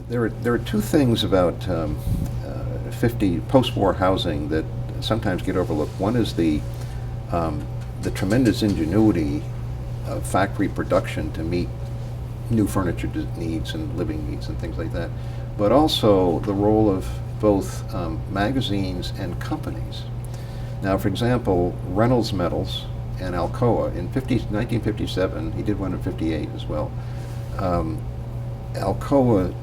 There are two things about 50 post-war housing that sometimes get overlooked. One is the tremendous ingenuity of factory production to meet new furniture needs and living needs and things like that, but also the role of both magazines and companies. Now, for example, Reynolds Metals and Alcoa in 1957, he did one in 58 as well. Alcoa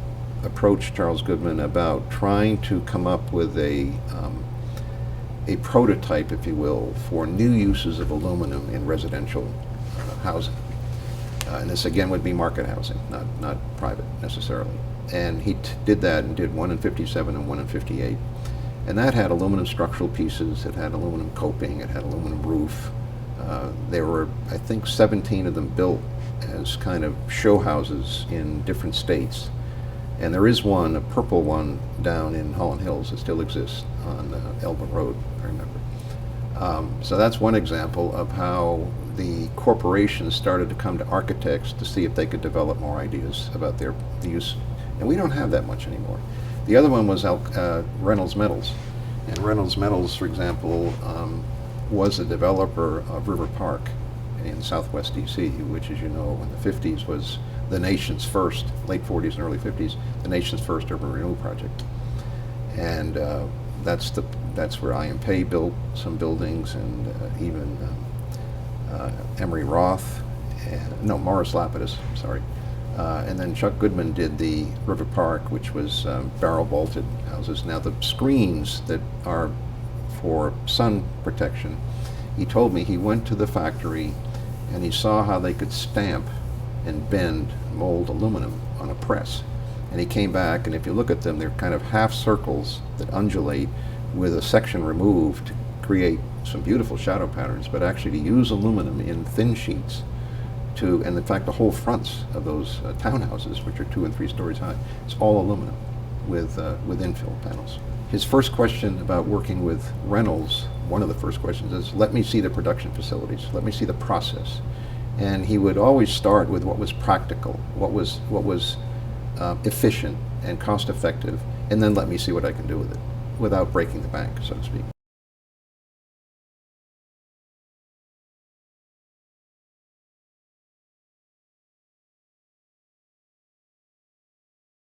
approached Charles Goodman about trying to come up with a prototype, if you will, for new uses of aluminum in residential housing. And this again would be market housing, not private necessarily. And he did that and did one in 57 and one in 58. And that had aluminum structural pieces, it had aluminum coping, it had aluminum roof. There were, I think, 17 of them built as kind of show houses in different states. And there is one, a purple one, down in Holland Hills that still exists on Elba Road, I remember. So that's one example of how the corporations started to come to architects to see if they could develop more ideas about the use. And we don't have that much anymore. The other one was Reynolds Metals. And Reynolds Metals, for example, was a developer of River Park in southwest DC, which, as you know, in the 50s was the nation's first, late 40s and early 50s, the nation's first urban renewal project. And that's where IMP built some buildings, and even Emery Roth, Morris Lapidus, sorry. And then Chuck Goodman did the River Park, which was barrel vaulted houses. Now the screens that are for sun protection, he told me he went to the factory and he saw how they could stamp and bend, mold aluminum on a press. And he came back, and if you look at them, they're kind of half circles that undulate with a section removed to create some beautiful shadow patterns, but actually to use aluminum in thin sheets and in fact the whole fronts of those townhouses, which are 2 and 3 stories high, it's all aluminum with infill panels. His first question about working with Reynolds, one of the first questions is, let me see the production facilities, let me see the process. And he would always start with what was practical, what was efficient and cost effective, and then let me see what I can do with it, without breaking the bank, so to speak.